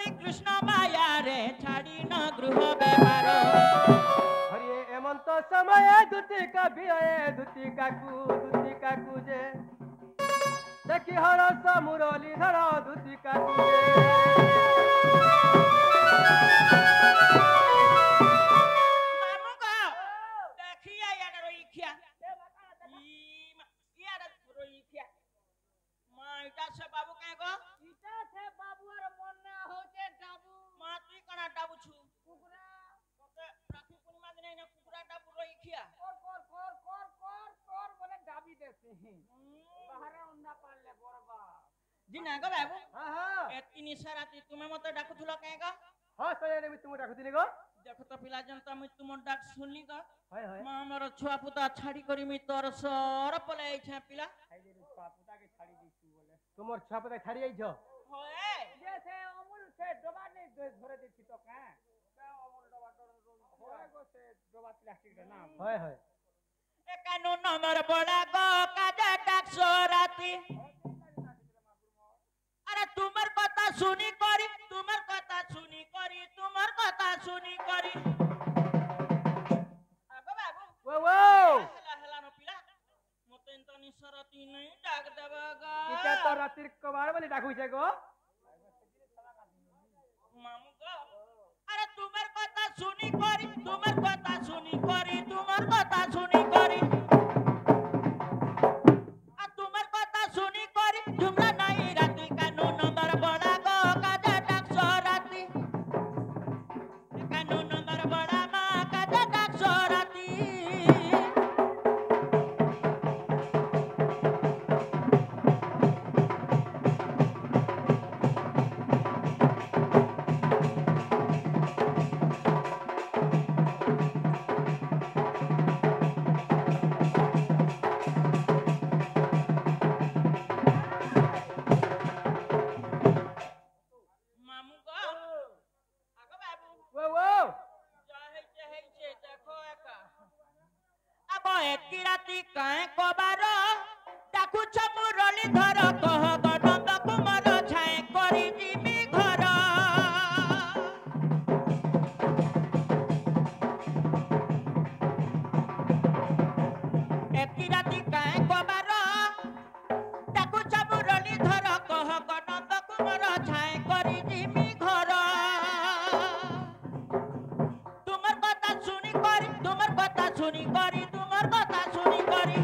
তুমি কৃষ্ণ মায়ারে ছাড়ি ন গৃহ ব্যবহার হরিয়ে এমন্ত সময়ে দুতি কাকু যে দেখি হরস মুরলী ধর দুতি কাকু যে बाबू कहे गो इटा से बाबू और मन ना होचे डाबू मा तुई कना डाबू छु कुकुरा तोके राखी पूर्णिमा दिन ने कुकुरा डाबू रोई खिया कोर बोले डाबी देते हैं बाहर उन्ना पाल ले बरबा जिना गो बाबू हां हां एती निसाराती तुमे मते डाकुथुलो कहे गो हां सयने मी तुम डाकुथिनी गो देखो तो पिला जनता मी तुम डाक सुनली गो हाय हाय मा हमर छुआ पुता छाड़ी करी मी तोर सर पले छे पिला खाइले छुआ पुता के छाड़ी दिसु बोले तुमर छुआ पता छाड़ी आई छ होए जैसे अमूल से डबा नहीं धरे देछि तो का अमूल डबा होए गो से डबा प्लास्टिक रे नाम हाय हाय ए कानून नंबर बड़ा गो काजा डाक सोराती अरे तुमर কথা শুনি করি तुमर কথা শুনি করি तुमर কথা শুনি করি আগো বাবু वो वो হেলা হেলা ন পিলা মতে তো নিসরতি নাই ডাক দেবা গা इटा तो रातिर कबार बोली डाकू छे गो মামু গো আরে तुमर কথা শুনি করি तुमर কথা শুনি করি तुमर কথা শুনি করি আর तुमर কথা শুনি করি ঝুমরা নাই রাতি কানু নম্বর বড়া গো কাজা ডাক সরাতি কানু নম্বর বড়া মা কাজা ডাক সরাতি মামু গো আগো বাবু वो वो যা হেইছে দেখো একা আব একি রাতি কায় কবার ডাকুছ মুরলি ধর কহ গনন্দ কুমার ছায় করি জিমি ঘর একি রাতি কায় কবার ডাকুছ মুরলি ধর কহ গনন্দ কুমার ছায় করি জিমি ঘর তোমার কথা শুনি করি তোমার কথা শুনি করি তোমার কথা শুনি করি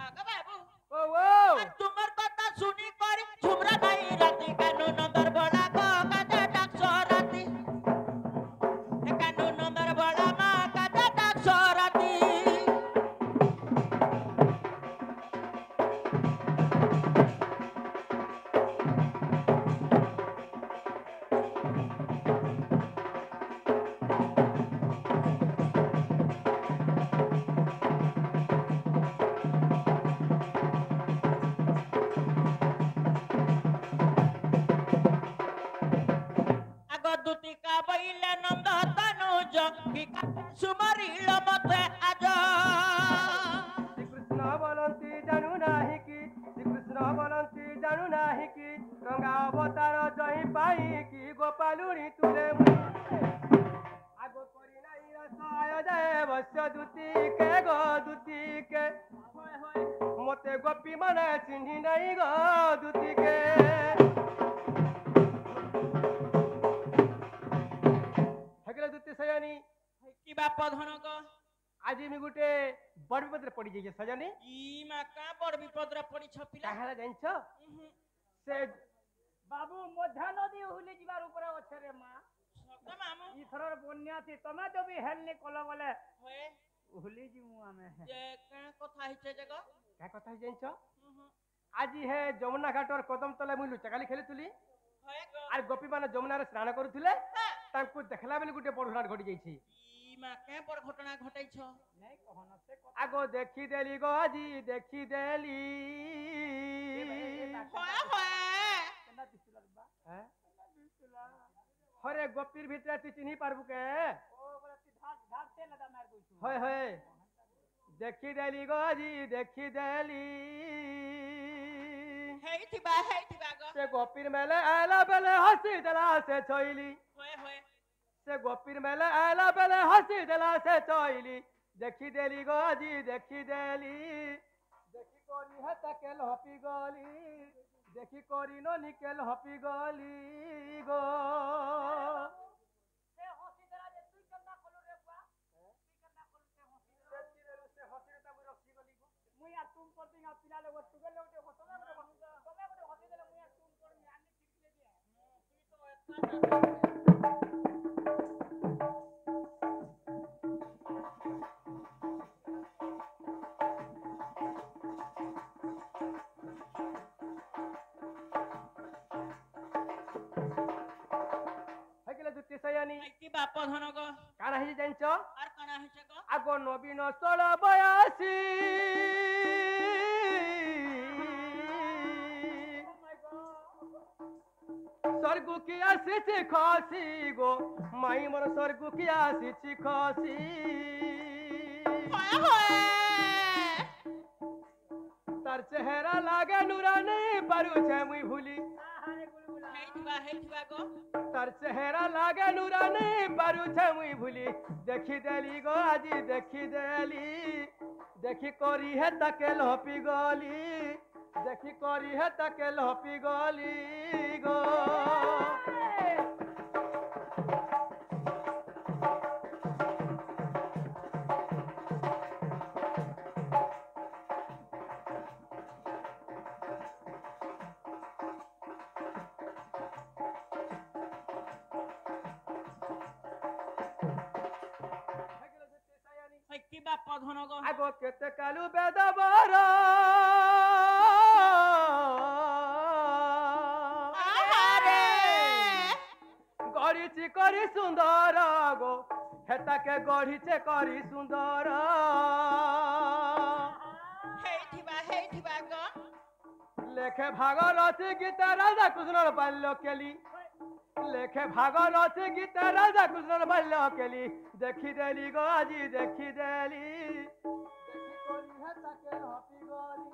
আগো বাবু वो वो আর তোমার কথা শুনি করি ঝুমরা নাই রাতি কানু নম্বর বড়া গো কাজা ডাক সরাতি কানু নম্বর বড়া মা কাজা ডাক সরাতি আগ দুতিকা বইলে নন্দ তনুজ ভিকা সুমরিল মতে আজ श्री कृष्ण बोलंती जानू नाही की श्री कृष्ण बोलंती जानू नाही की गंगा अवतार जही पाई की गोपालुनी तुले आगो करी नाही रसाय जाए वश्य दुती के गो दुती के होय होय मोते गोपी माने चिन्ही नाही गो दुती के हगले दुती सयानी কিবা পধন গো आज मी गुटे बड़ विपद पड़ी जाइए सजनी ই মা কা বড় বিপদরে পড়িছ পিলা काहला जानछ से बाबू मध्य नदी हुली जीवार ऊपर अच्छे रे माँ সত মামু ई थरर बन्या थी तमे जो भी हेल नहीं कल बोले হয়ে हुली जी मुआ में যে কা কথা হইছে যে গো क्या कथा जानछ आज हे जमुना घाट और कदम तले मुई लुचाकाली खेली तुली হয়ে গো आर गोपी माने जमुना रे स्नान करूथिले तांकु देखला बेली गुटे बड़ घटना घटी जाईछि ই মা কে বড় ঘটনা ঘটাইছ नहीं कहना से आगो देखी देली गो आजी देखी देली হয়ে হয়ে केना दिसला बा हैं केना दिसला हरे गोपीर भितरे तू चिन्ही पारबु के ओ बोले ती धाक धाक से लदा मार दइछु होय होय देखी देली गो आजी देखी देली ହେଇଥିବା ଗ से गोपीर मेले आला बेले हंसी दिला से छोइली होए से गोपीर मेले आला बेले हंसी दिला से छोइली देखी देली गो जी देखी देली देखी कोरी है तके लपी गली देखी कोरी नो निकेल हपी गली गो से हसी देला जे तुई केना कलु रे बुआ तुई केना कलु से हसी देला से हसी ता मुई रखी गली गो मुई आ तुम पर दिया पिला लोग तुगे लोग जे हसले रे तमे बडे हसी देला मुई आ तुम पर मी आनी छिड़कले दिया तुई तो है के दुत्ती सयानी কি বাপ ধন গ काना है जानछ আর কানা হইছে গ आगो नवीन 1682 स्वर्गु की आसीछि खसी गो माई मोर स्वर्गु की आसीछि खसी होए तार चेहरा लागे नूरा नहीं पारू छे मुई भूली ହେଇଥିବା ଗ तार चेहरा लागे नूरा नहीं पारू छे मुई भूली देखी देली गो आजी देखी देली देखी करी है तके लपी गली देखी करी है तके लपी गली गो কি বাপ ধন গ आगो केते कालू बेदबर আহারে गढ़ी करी सुंदर गो हेताके गढ़ीचे करी सुंदर ହେଇଥିବା ଗ लेखे भागरथी गीता राजा कृष्ण बाल्य केली लेखे भागरथी गीता राजा कृष्ण बाल्य केली देखी देली गो आजी देखी देली देखी करी हेताके हपी गली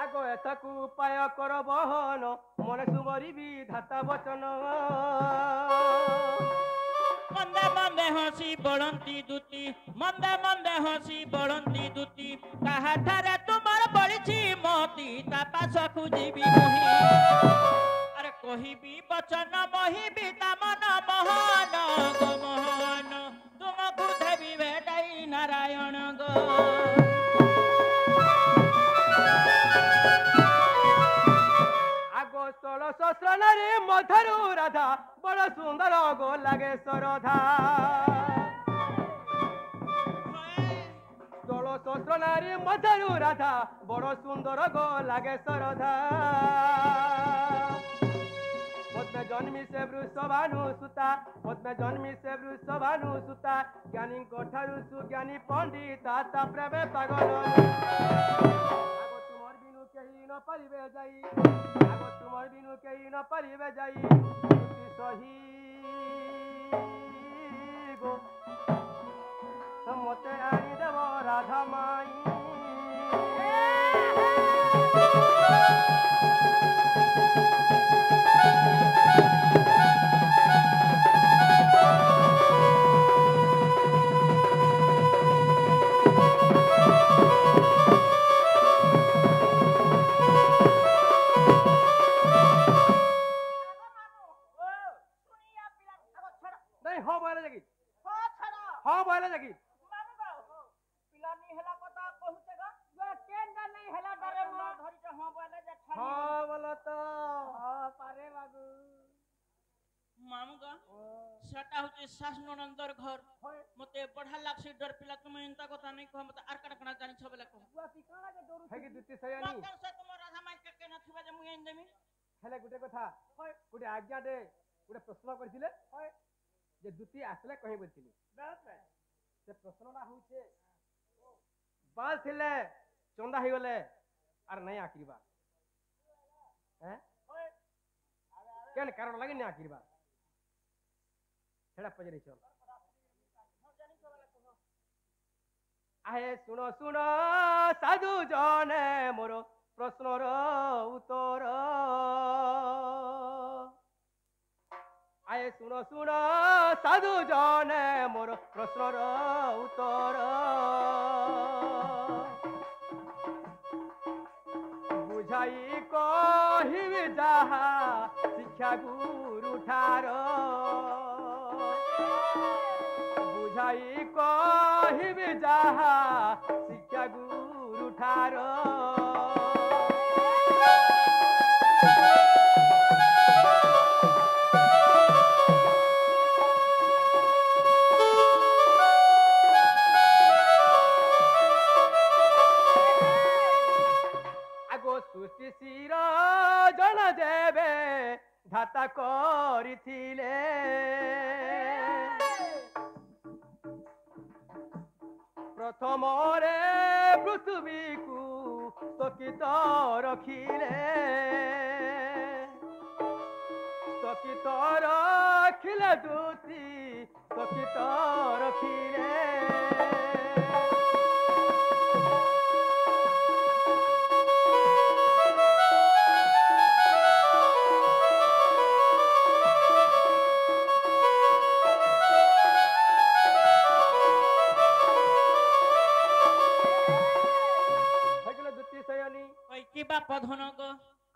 आगो एताकू उपाय कर बहन मने सुमरी विधाता वचन মন্দে মন্দে হসি বড়ন্তি দুতি মন্দে মন্দে হসি বড়ন্তি দুতি কাহাঠারে তোমার বলিছি মতি তা পাশকু ଯିବି মুহি আরে কহিবি বচন মহিবি তা মন মোহন গো মোহন তুমকু দেবি বেটাই নারায়ণ গো आगो 16 नारी मधुरु राधा बड़ सुंदर गो लागे सरधा 16 नारी मधुरु राधा बड़ सुंदर गो लागे सरधा पद्मे जन्मी से वृषभानु सुता पद्मे जन्मी से वृषभानु सुता ज्ञानी कठारु सुज्ञानी पंडिता ता प्रेमे पागल आगो तुमर बिनु केही न परिबे जाई आगो तुमर बिनु केही न परिबे जाई तुति सही गो मते आनी देव राधा माई नहीं हो बोले जगी हो बोले जगी हो बोला तो মামু গা সেটা হচ্ছে শাস ননন্দর ঘর মতে বড়া লাগছে ডর পিলা তুমি ইনতা কথা নাই কহ মতে আর কাটা কাটা জানি ছবে লাগো है कि दुत्ती सयानी মতন সে তোমার রাধা মাই কে না থিবা যে মুই আইন দেমি हेले गुटे कथा गुटे आज्ञा दे गुटे प्रश्न करथिले जे दुत्ती आसले कहि बोलथिली से प्रश्नटा होचे बाल थिले चंदा ही गले आर नहीं आकिरबा हैं केन कारण लगे नहीं आकिरबा छेड़ा पजरी चल आहे सुनो सुनो साधु जने मोर प्रश्नर उत्तर आए सुनो सुनो साधु जने मोर प्रश्नर उत्तर बुझाई कहिबी जाहा शिक्षा गुरु ठार बुझाई कहिबी जाहा शिक्षा गुरु ठार सृष्टि शिर जन देवे धाता करिथिले प्रथम रे पृथ्वी को स्तकित रखिले स्तकित रखिले दूती स्तकित रखिले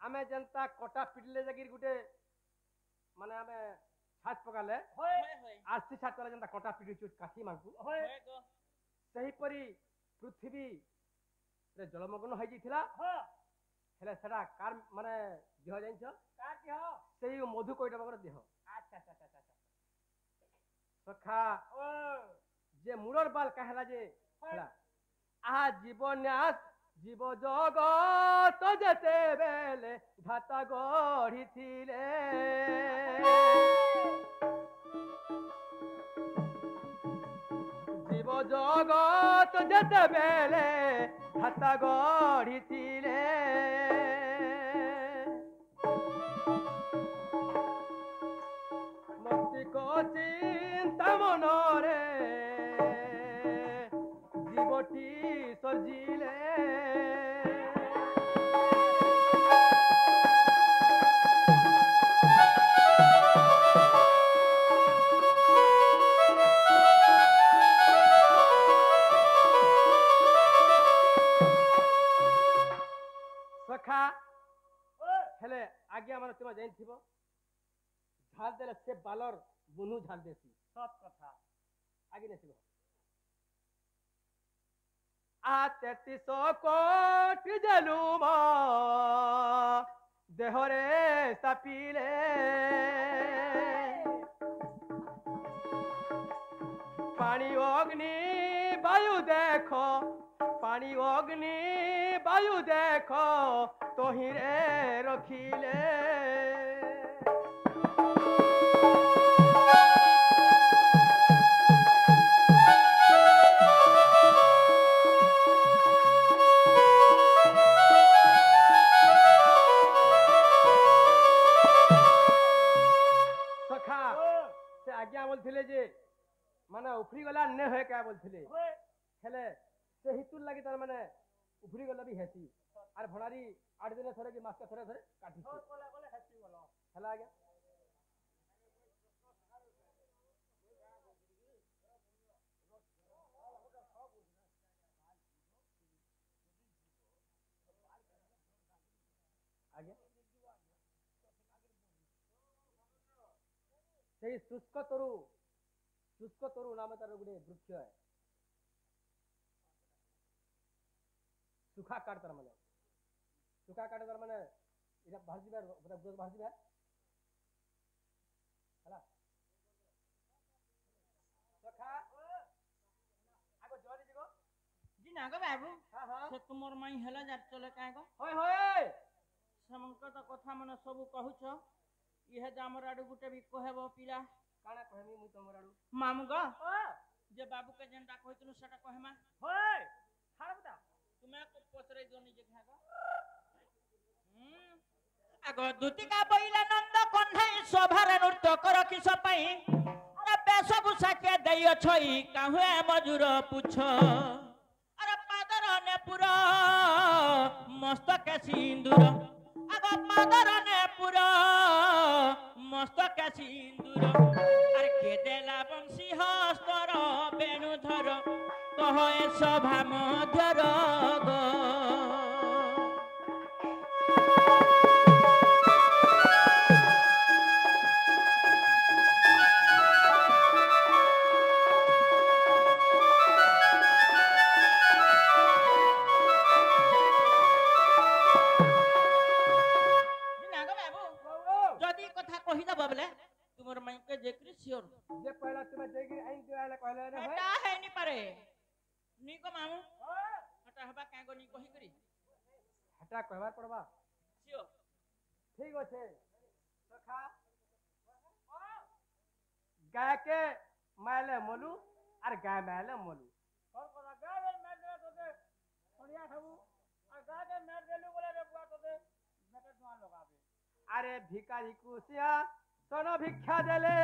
आमे जनता कोटा पिटले जगिर गुटे माने आमे छात पकाले आस्ती छात वाला जनता कोटा पिटि चुट काठी मांगू सही परी पृथ्वी रे जलमग्न होई जिथिला हेले सेडा कार माने देह जाइछ कार देह सेही मधु कोइटा बाबर देह अच्छा अच्छा अच्छा सखा जे मुरर बाल कहला जे हेला आ जीवन्यास जीव जगत जेते बेले धाता गढ़ी थिले जीव जगत जेते बेले धाता गढ़ी थिले मस्तिष्क चिंता मनरे जीवटी सर्जिले सखा हेले आज्ञा मान तुम जान थिबो झाल देले से बालर बुनु झाल देसी सब कथा आगे नथिबो आ 33 कोटि जलुम देहरे सापिले पानी अग्नि वायु देखो पानी अग्नि वायु देखो तोहिरे रखिले आज्ञा बोलथिले जे माने उफरी गला ने होय क्या बोलथिले हेले से हितुर लागि तार माने उफरी गला भी हेसी आर भणारी 8 दिन थरे की मास का थरे थरे काटी से बोले बोले हेसी बोलो हेला आज्ञा आज्ञा से शुष्क तरु नाम तार गुटे वृक्ष है सुखा काट तार माने इरा भाजी बार मतलब गोद भाजी बार हला सखा आगो जोरी दिगो जी ना गो बाबू हां हां से तुमर माई हेला जा चले काहे गो होय होय समंक तो कथा माने सब कहूछ इहे जामर आडू गुटे भी कहबो पिला काना कहमी मु तमर आडू मामू गो जे बाबू के जेनटा कहितनु सेटा कहमा होय हारबता तुमे को पचरे जो निजे खागो आगो दुतिका बइला नंद कन्हाई सभारे नृत्य कर किस पई अरे बेशभूषा के दैयो छई काहुए मजूर पुछ अरे पादर ने पुरा मस्तक सिंदूर आगो पादर ने पुरा मस्तक सिंदूर अरे के देला बंशी हस्तर बेणुधर कह ए सभा मध्यर गो तुमर माई के जेकरी सियोर जे पहला तुम्हें जेकरी आइन दिवाले कहले रे भाई हटा है नी पारे नी को मामू हटा हबा काहे को नी कहि करी हटा कहवा पड़बा सियो ठीक होछे सखा गाय के मायले मोलू और गाय मायले मोलू और करा गाय मार दे तोते बढ़िया खाबू और गाय के मार देलु बोले रे बुआ तोते मेटे धुआं लगाबे अरे भिखारी कुसिया सोना भिक्षा देले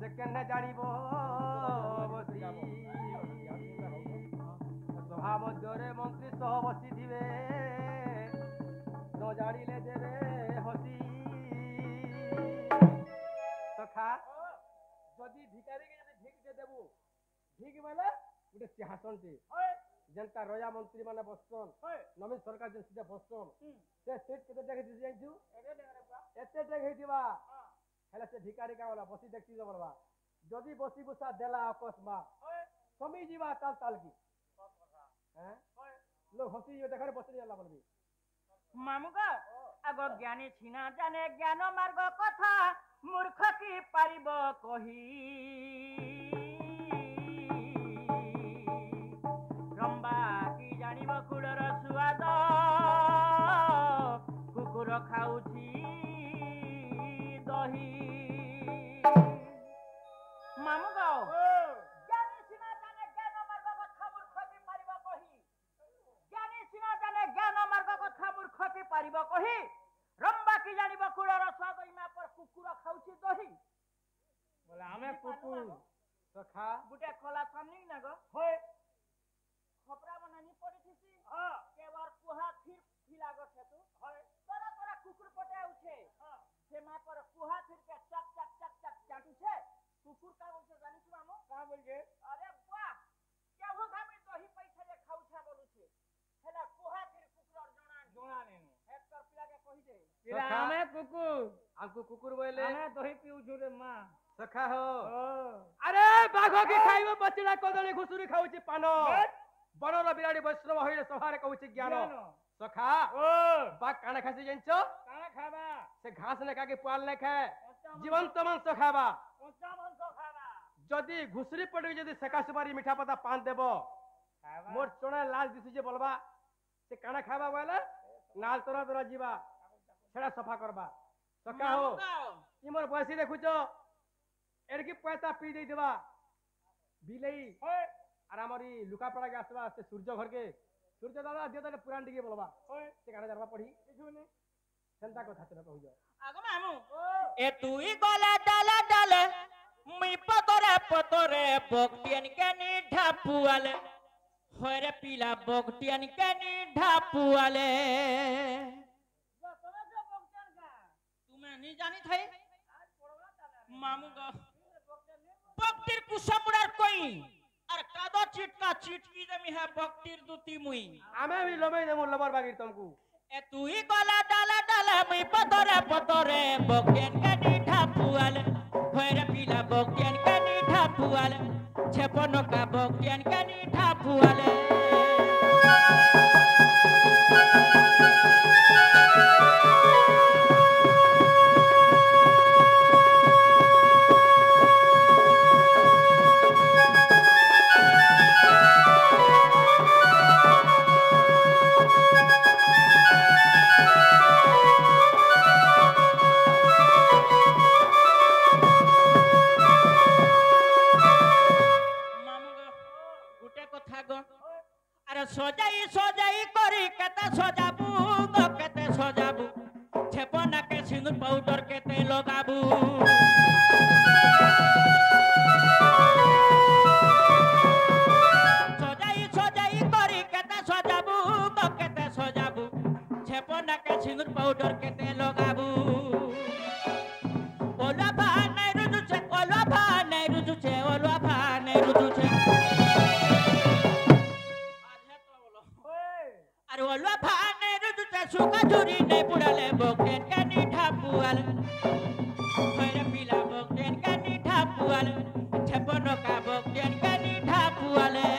से केने जानिबो बसी सभा मध्यरे मंत्री सह बसी दिवे न जानिले देवे हसी सखा जदी भिखारी के जदी भिख दे देबू भिख माने गुटे सिंहासन टे जनता राजा मंत्री माने बससन नवीन सरकार जे सीधा बससन से सीट केते देखे दिस जाइछु एते देखे दिबा हेला से भिखारी का वाला बसी देखि जबरबा जदी बसी बुसा देला अकस्मा समी जीवा ताल ताल की हैं लोग हसी यो देखारे बसी जाला बोलबी मामू का आगो ज्ञानी छिना जाने ज्ञान मार्ग कथा मूर्ख की पारिब कही रंबा की जानिब कुलर सुआद कुकुर खाउची दही मामू गाओ ज्ञानी छिना जाने ज्ञान मार्ग कथा मूर्ख की पारिब कही ज्ञानी छिना जाने ज्ञान मार्ग कथा मूर्ख की पारिब कही रंबा की जानिब कुलर स्वाद इमा पर कुकुर खाउची दही बोला हमें कुकुर सखा गुटे खोला सामने ना गो होय खपरा बनानी पड़ी थी केवर कुहा फिर फिलागो छे तू तोरा तोरा कुकुर पटे उठे सेमा पर कुहा फिर के चक चक चक चक चाटू छे कुकुर का बोल से जानी छु मामो का बोल जे अरे वाह क्या हो धामी दही पैसा रे खाउ छा बोलू छे हेला कुहा फिर कुकुर जोना ने हेड कर पिला के कहि दे पिला हमें कुकुर आंकु कुकुर बोले हमें दही पीउ छु रे मां सखा हो अरे बाघ की खाइबो बचड़ा कदली घुसुरी खाउची पानो बनर बिराड़ी वैष्णव होइले सभारे कहूची ज्ञान सखा बाघ काना खासी जंचो काना खाबा से घास ने काके पाल ने खाए जीवंत मांस खाबा कच्चा मांस खाबा जदी घुसरी पड़ी जदी सेका सुपारी मीठा पता पान देबो मोर चोना लाल दिसु जे बोलबा से काना खाबा बोले नाल तोरा तोरा जीवा छड़ा सफा करबा सखा हो इमर बयसी देखुचो एरकी पैसा पी दे देबा बिलई আর আমারি লুকাপড়া কে আসবা সে সূর্য ঘর কে সূর্য দাদা দিও তাহলে পুরাণ দিকে বলবা সে গানা জানবা পড়ি কিছু নেই চিন্তা কথা তো কইছো আগো মামু এ তুই গলা ডালা ডালে মুই পতরে পতরে বকটিয়ান কেনি ঢাপুয়ালে হরে পিলা বকটিয়ান কেনি ঢাপুয়ালে তুমি নি জানি থাই মামু গো বকটির কুসাপুরার কই আর কাদো চিটকা চিটকি দেমি হে বকটির দুতি মুই আমি भी লমই দেমু লবর বাগির তুমকু এ তুই গলা ডালা ডালা মুই পতরে পতরে বকটিয়ান কেনি ঢাপুয়ালে হরে পিলা বকটিয়ান কেনি ঢাপুয়ালে ছেপনকা বকটিয়ান কেনি ঢাপুয়ালে गुटे कथा गो अरे सजाई सजाई करी केते सजाबू गो केते सजाबू छेपना के सिंदूर पाउडर केते लगाबू सजाई सजाई करी केते सजाबू गो केते सजाबू छेपना के सिंदूर पाउडर केते लगाबू ओला भा नहीं रुजुचे ओला भा नहीं रुजुचे ओला भा नहीं रुजुचे अरे ओला भा नहीं रुजुचे सुका चुरी नहीं पुड़ाले बोकेन का नीठा पुआल होरे पीला बोकेन का नीठा पुआल छपनो का बोकेन का नीठा पुआले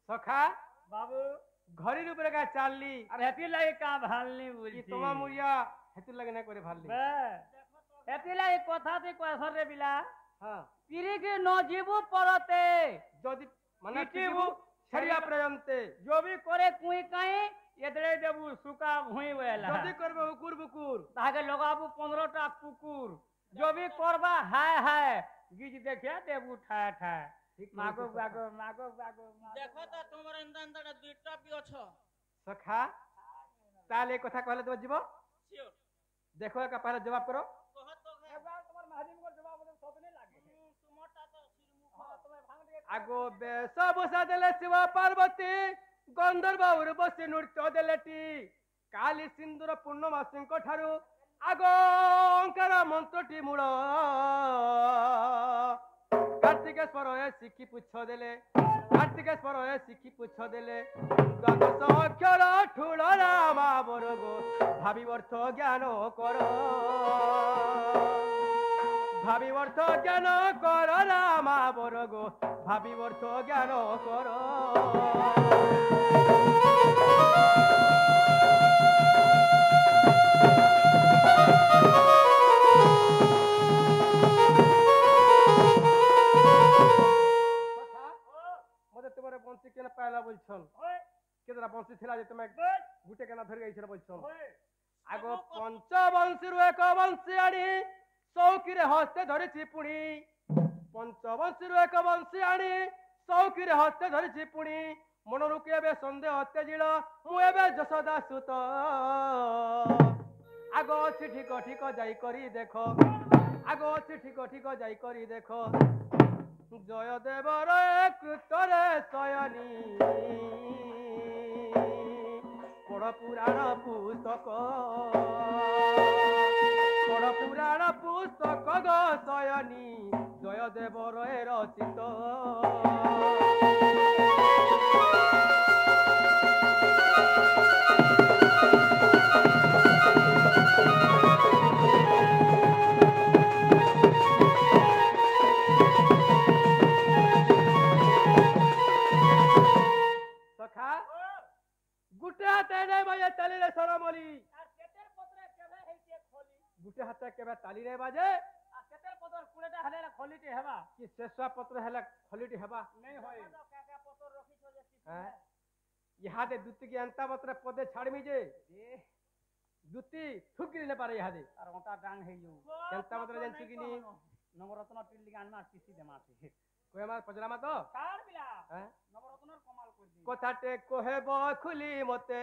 सखा बाबू घरी रूप का चालली अरे हेती लगे का भालनी ये बुझी तोमा मुरिया हेतु लगे ना करे भालली हेती लगे कथा ते क्वेश्चन रे बिला हां पिरी के न जीवु परते जदि माने टीबू छरिया प्रयंते जो भी करे कुई काई एदरे देबू सुका भुई वेला जदि करबे उकुर बुकुर ताके लगाबू 15 टा कुकुर जो भी करबा हाय हाय गिज देखिया देबू ठा ठा मागो बागो मागो बागो देखो तो तुमर अंदर दुईटा भी अछो सखा ताले कथा कहले तो जीवो सियोर देखो का पहले जवाब करो कह तो एक बार तुम्हार महादीन को जवाब बोले सब नहीं लागे तुमटा तो सिर हां तुम्हें भांग दे आगो बेस बसा देले शिव पार्वती गंधर्व उर्वशी नृत्य देलेटी काली सिंदूर पूर्णमासी ठारू आगो ओंकार मंत्रटी मूल कार्तिकेश्वर शिखी पुछ देले कार्तिकेश्वर शिखी पुछ देले द्वादश अक्षर ठुल रामा बरगो भावी अर्थ ज्ञान कर भावी अर्थ ज्ञान कर रामा बरगो भावी अर्थ ज्ञान कर बंसी केना पायला बोलछन केदरा बंसी थिला जे तमे गुटे केना धरि गई छल बोलछन आगो पंच बंसी रु एक बंसी आनी चौकी रे हस्ते धरिछि पुणी पंच बंसी रु एक बंसी आनी चौकी रे हस्ते धरिछि पुणी मनरु केबे संदेह तेजिल मु एबे जसोदा सुत आगो ठीक ठीक जाई करी देखो आगो ठीक ठीक जाई करी देखो जय देवर कृतरे शयनी पढ़ पुराण पुस्तक ग शयनी जय देवर रचित गुटे हाथे नहीं बजे ताली रे सरमली আর কেতের পত্রে কেবে হেইতে খলি गुटे हाथे केबे ताली रे बाजे আর কেতের পত্র কুড়েটা হলে খলিটি হেবা कि शेषा पत्र हेला खलिटी हेबा नहीं होय काका पत्थर रखिछो जे हैं यहाँ दे दुत्ती की अंता पत्र पदे छाड़मी जे ए दुत्ती थुकरी ने पारे यहाँ दे আর ওটা ডাং হেইউ अंता पत्र जन चुकिनी নবরত্ন টিল্লি গান মার কিসি দে মাছে कोई हमार पजरामा तो কার বিলা हैं নবরত্নর কমাল কই দি कोथाटे कोहेब खुली मते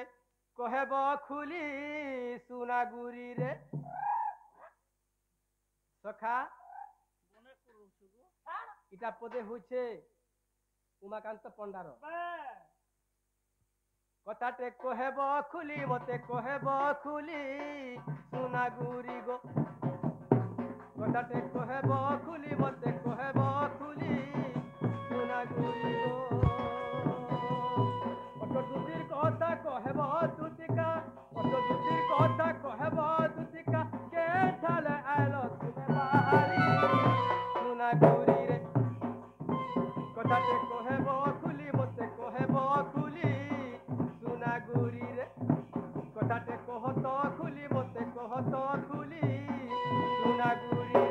कोहेब खुली सुनागुरी रे सखा মনে করুছু গো इटा पदे होछे उमाकांत पंडार कथाटे कोहेब खुली मते कोहेब खुली सुनागुरी गो कथाटे कोहेब खुली मते कोहेब खुली सुनागुरी गो अतो दुतिर कथा कोहेब तुतिका अतो दुतिर कथा कोहेब तुतिका के ठाले খুলি সোনাগুড়ি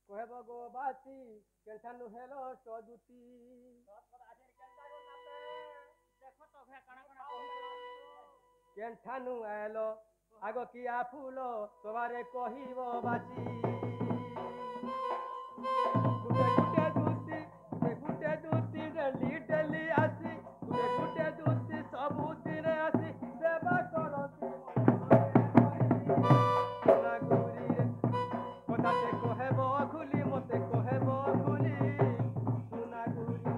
कहब गो बासी केठानु हेलो सदुती केठानु आलो आग किया फूल सवारे कहिब बासी गुटे दूती डेली डेली आसी गुटे दूती सबुदिन आसी सेवा करती কথাতে কহেব খুলি মতে কহেব খুলি সোনাগুড়ি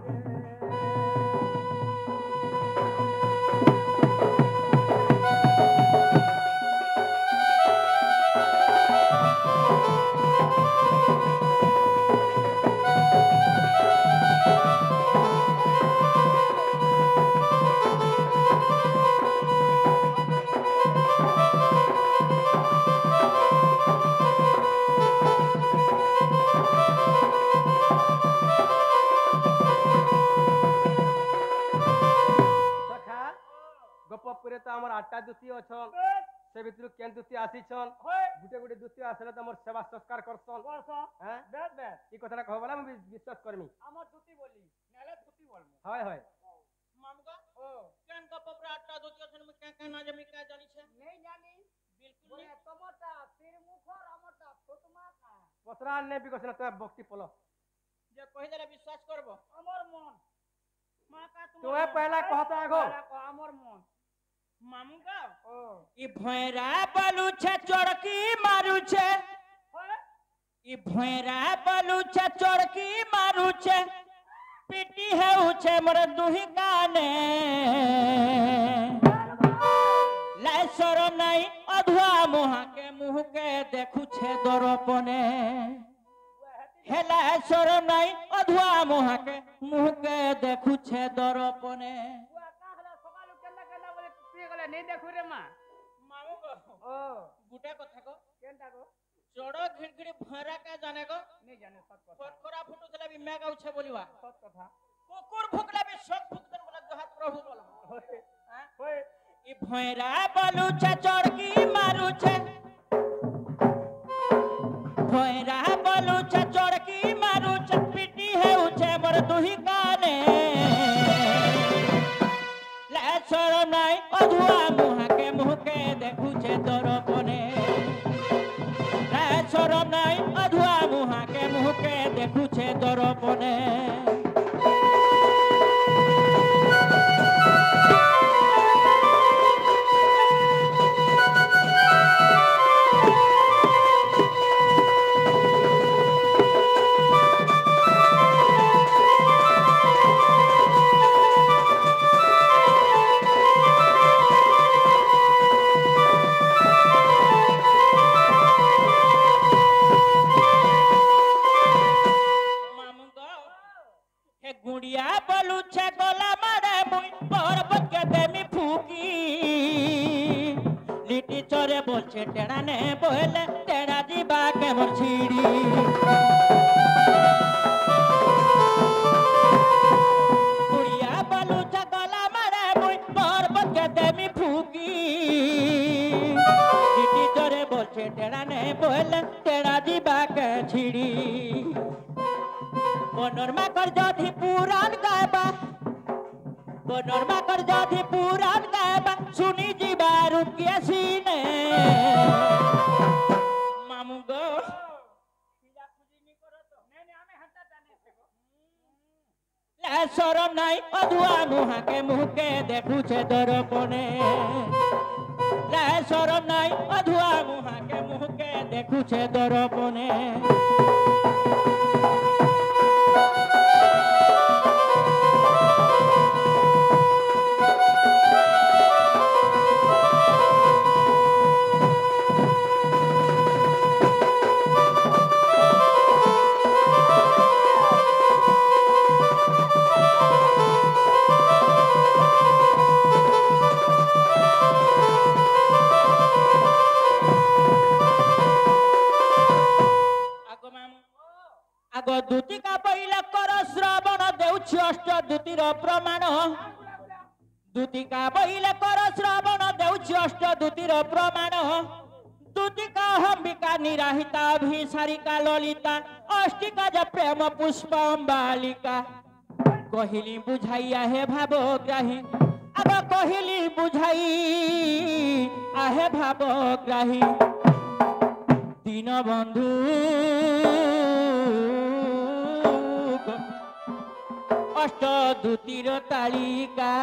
गपपुरे तो आमर 8टा दूती अछन से भितर केन दूती आसीछन गुटे गुटे दूती आसले त हमर सेवा संस्कार करसन हैं बेद बेद ई कथा कहबला हम विश्वास करमी हमर दूती बोली नेले दूती बोलमु हाय हाय मामगा ओ केन गपपुरे 8टा दूती अछन म का ना जमी का जानी छे नहीं जानी बिल्कुल नहीं तमटा तिरमुखर अमरटा छोटमा का पसरा ने बिकसन त भक्ति पलो जे कहि देले विश्वास करबो अमर मन मां का तुम तोए पहला कहता आगो अमर मन मामुगा ओ ई भैरा बलु छे चोरकी मारू छे ई भैरा बलु छे चोरकी मारू छे पीटी है उछे मोर दुही काने लासर नहीं अधुआ मुहा के मुह के देखु छे दरपने हेला सर नहीं अधुआ मुहा के मुह के देखु छे दरपने नहीं देखु रे मां मामू को ओ गुटा कथा को केनटा को चोड़ घिड़घिड़ी भरा का जाने को नहीं जाने सत कथा फटकरा फुटु थला भी मैं गाउछे बोलिवा सत कथा कुकुर भुकला भी शक भुकतन बोला जहात प्रभु बोला होय हां होय ई भैरा बलु छे चोरकी मारू छे भैरा बलु छे चोरकी मारू छे पीटी है उछे मोर दुही काने लासर नहीं अधुआ मुहा के मुह के देखु छे दरपने लासर नहीं अधुआ मुहा के मुह के देखु छे दरपने गुड़िया बलु छे गोला मारे मुई पर्वत के देमी फूकी लिटी चोरे बोलछे टेड़ा ने बोले टेड़ा जीबा के मोर छीड़ी गुड़िया बलु छे गोला मारे मुई पर्वत के देमी फूकी लिटी चोरे बोलछे टेड़ा ने बोले टेड़ा जीबा के छीड़ी बनोरमा कर जाधी पुराण गायबा बनोरमा कर जाधी पुराण गायबा सुनी जीबा रुकिया सीने मामू गो खिजा खुजी नहीं करो तो नहीं हमें हंता जाने से को ला शरम नहीं अधुआ मुहा के मुह के देखु छे दरपने ला शरम नहीं अधुआ मुहा के मुह के देखु छे दरपने दूतीर प्रमाण दूतिका बहिले कर श्रवण देउछि अष्ट दूतीर प्रमाण दूतिका अंबिका निराहिता अभिसारिका ललिता अष्टिका ज प्रेम पुष्प बालिका कहिली बुझाई आहे भावग्राही अब कहिली बुझाई आहे भावग्राही दीन बंधु अष्ट दूतीर तालिका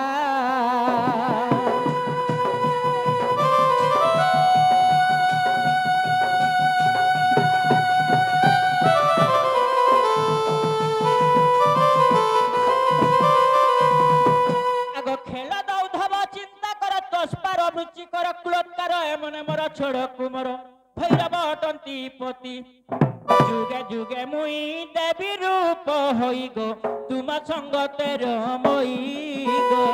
आगो खेल दौधव चिंता कर तस्पार रुचिकर क्लोत्कार एमने मोर छोड़ कुमर भैरव अटंती पति जुगे जुगे मुई देवी रूप होई गो तुम संगतेर मोई गो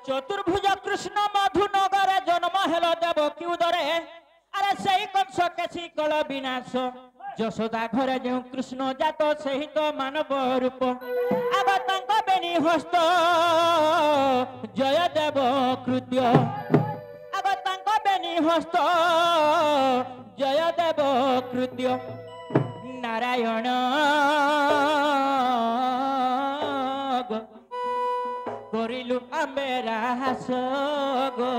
चतुर्भुज कृष्ण मधुनगर जन्म हेल देवकी उदरे अरे सही कंस केसी कल विनाश यशोदा घरे जो कृष्ण जात सही तो मानव रूप आग तंक बेणी हस्त जय देव कृत्य आग तंक बेणी हस्त जय देव कृत्य नारायण करिलु आमेरा हास गो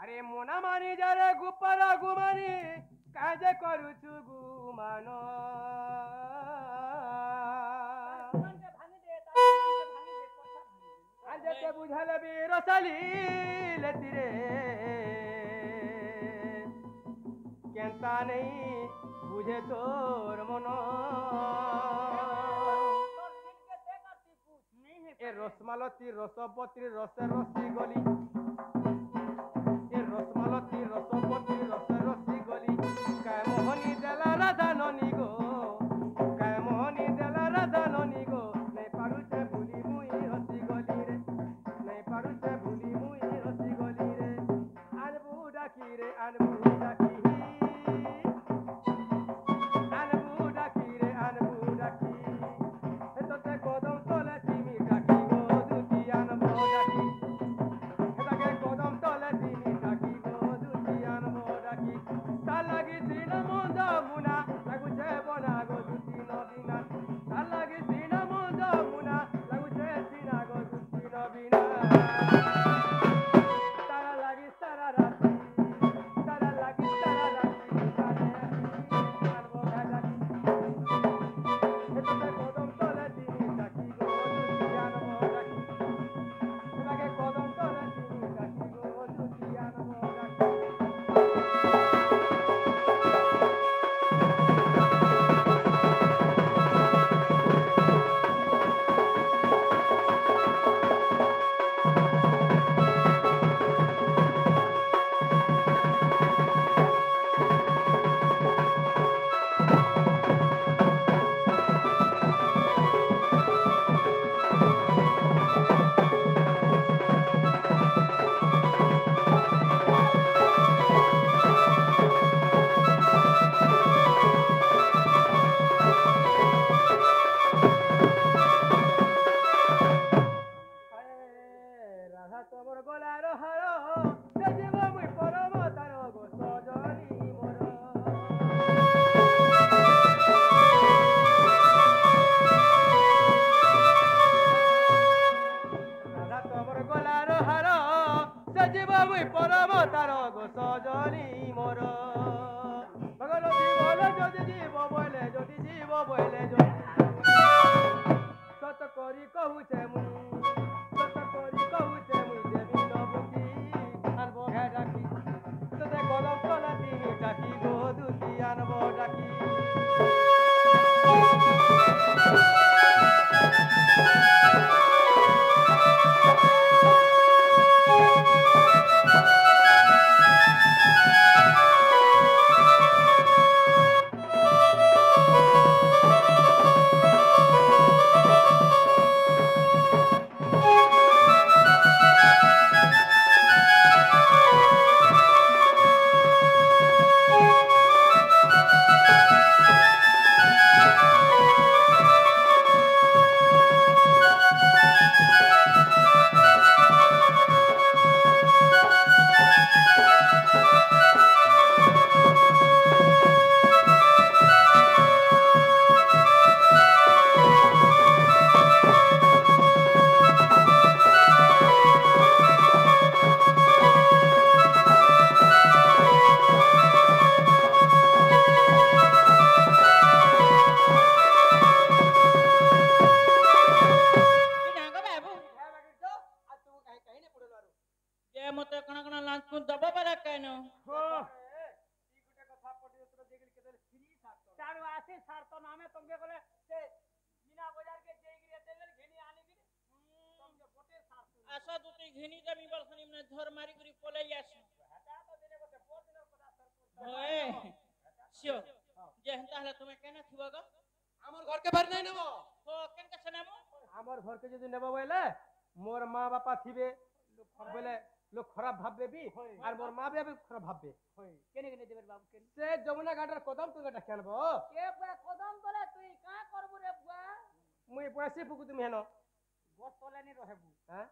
अरे मोना मानी जरे गुपरा गुमानी काजे करूछु गुमान आजे बुझले बी रसाली लेती रे केंता नहीं बुझे तोर मन ए रसमालती रसपत्री रसे रसी गली रसमालती रसपति रस रसी गली काय मोहनी देला राधा ननी गो काय मोहनी देला राधा ननी गो नहीं पारुचे भूली मुई हसी गली रे नहीं पारुचे भूली मुई हसी गली रे आनबू डाकी रे आनबू डाकी आनबू डाकी रे आनबू डाकी तो ते कदम तले चिमी डाकी गो दुती आनबू डाकी কহুছে মুই সত করি কহুছে মুই দেবী নবুতি আনব ঘে ডাকি তোতে গরম তলা দিন ডাকি গো দুতি আনব ডাকি ନାଗ ବାବୁ ଯେ ମତେ କଣ କଣ ଲାଞ୍ଚ ଦବ ପରା କାଇନ चालू आसी सार तो नामे तुमके बोले से मीना बाजार के जेगिरी तेल घिनी आनी गिरी तुमके बोटे सार ଆସ ଦୁତି ଘିନି ଦେମି ବଲସନି ମାନେ ଧର ମାରି କରି ପଲେଇ ଆସ हटा तो देने को से बहुत दिन पता सर ହୋଏ ସିଓ ଯେ ହେନ୍ତା ହେଲେ ତୁମେ କେନେ ଥିବ ଗ আমার ঘরকে বাড়ি নাই নেব ହୋ କେନ କେse ନେମୁ আমার ঘরকে যদি নেব বলে মোর মা বাপা থিবে বলে লোক খারাপ ভাববে বি আর মোর মা বাবা খারাপ ভাববে केने केने देबर बाबू केने সে যমুনা ঘাটের কদম তোকে ডাকে আনবো के बुआ कदम तले तुई का करबु रे बुआ মুই পয়সা ফুকু তুমি হেন बस तले नहीं रहबू হ্যাঁ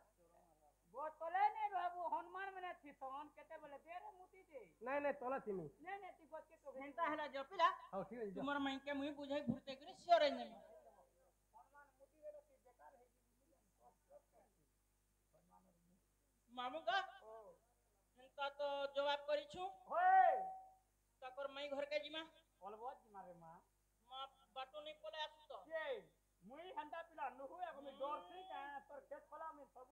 बस तले नहीं रहबू हनुमान मने थिसन केते बोले दे रे मुती दे নাই নাই তলা তুমি नहीं नहीं ती बस के तो ହେନ୍ତା ହେଲା ଯେ ପିଲା হ্যাঁ ঠিক আছে ତୁମର ମାଇକେ ମୁଇଁ ବୁଝାଇ ଘୁରତେ କରି ସିଓର ନେମି ମାମୁ କା ହେନ୍ତା ତ ଜବାବ କରିଛୁ होय ତାକର ମାଇ ଘରକେ ଯିମା अलबत मारे मां ମା ବାଟୁ ନେଇ ପଲେ ଆସୁ ତ के मुई हंदा पिला नुहु एगो में डर से का तोर खेत खोला में सब